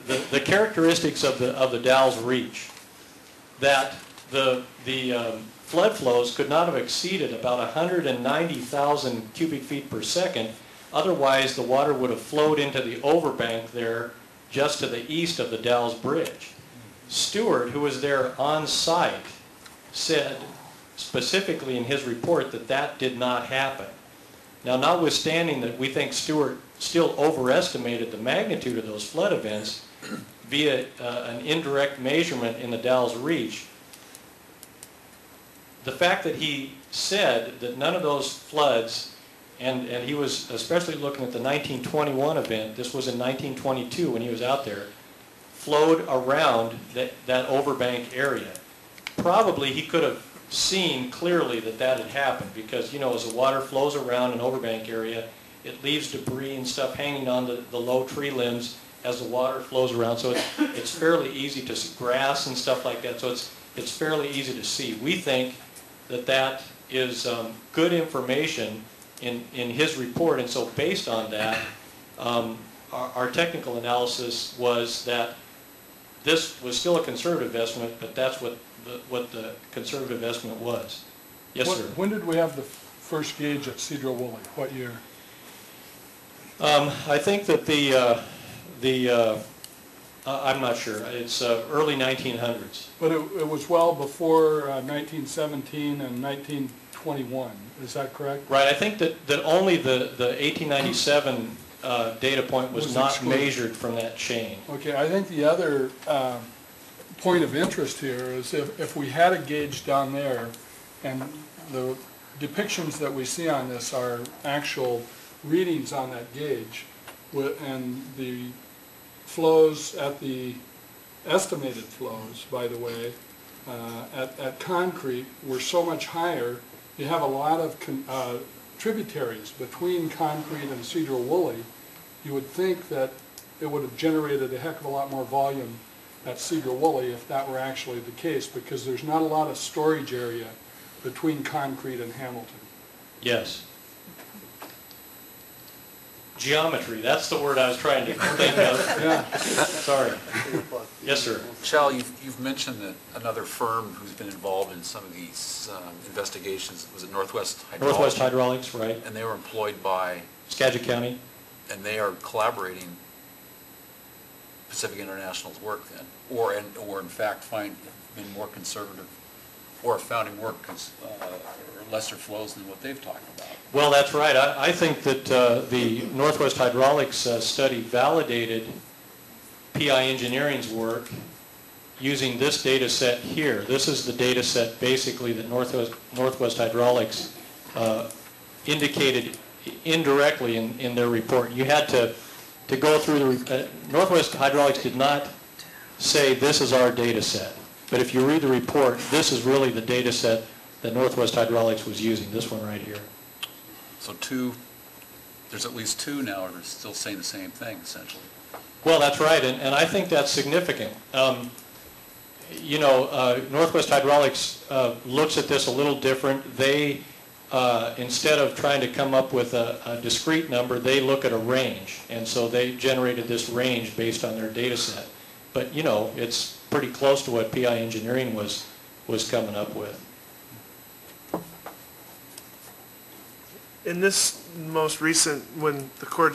the characteristics of the Dalles Reach, that the flood flows could not have exceeded about 190,000 cubic feet per second. Otherwise, the water would have flowed into the overbank there just to the east of the Dalles Bridge. Stewart, who was there on site, said specifically in his report that that did not happen. Now, notwithstanding that we think Stewart still overestimated the magnitude of those flood events via an indirect measurement in the Dalles Reach, the fact that he said that none of those floods, and he was especially looking at the 1921 event, this was in 1922 when he was out there, flowed around that overbank area. Probably he could have seen clearly that that had happened because, you know, as the water flows around an overbank area, it leaves debris and stuff hanging on the low tree limbs as the water flows around. So it's fairly easy to see grass and stuff like that. So it's fairly easy to see. We think that that is good information in his report, and so based on that, our technical analysis was that this was still a conservative estimate, but that's what the conservative estimate was. Yes, sir. When did we have the first gauge at Cedro-Woolley? What year? I think that I'm not sure. It's early 1900s. But it was well before 1917 and 1921. Is that correct? Right. I think that only the 1897 data point was not excluded. Measured from that chain. Okay. I think the other point of interest here is if we had a gauge down there, and the depictions that we see on this are actual readings on that gauge, and the flows at the estimated flows, by the way, at Concrete were so much higher. You have a lot of tributaries between Concrete and Cedro-Woolley. You would think that it would have generated a heck of a lot more volume at Cedro-Woolley if that were actually the case, because there's not a lot of storage area between Concrete and Hamilton. Yes. Geometry, that's the word I was trying to think of. Yeah. Sorry. Yes, sir. Shal, you've mentioned that another firm who's been involved in some of these investigations, was it Northwest Hydraulics? Northwest Hydraulics, right. And they were employed by? Skagit County. And they are collaborating Pacific International's work then, or in fact been more conservative, or found more lesser flows than what they've talked about. Well, that's right. I think that the Northwest Hydraulics study validated PI Engineering's work using this data set here. This is the data set basically that Northwest Hydraulics indicated indirectly in their report. You had to go through the Northwest Hydraulics did not say this is our data set, but if you read the report, this is really the data set that Northwest Hydraulics was using, this one right here. So there's at least two now that are still saying the same thing, essentially. Well, that's right, and I think that's significant. You know, Northwest Hydraulics looks at this a little different. They, instead of trying to come up with a discrete number, they look at a range, and so they generated this range based on their data set. But, you know, it's pretty close to what PI Engineering was coming up with. In this most recent, when the Corps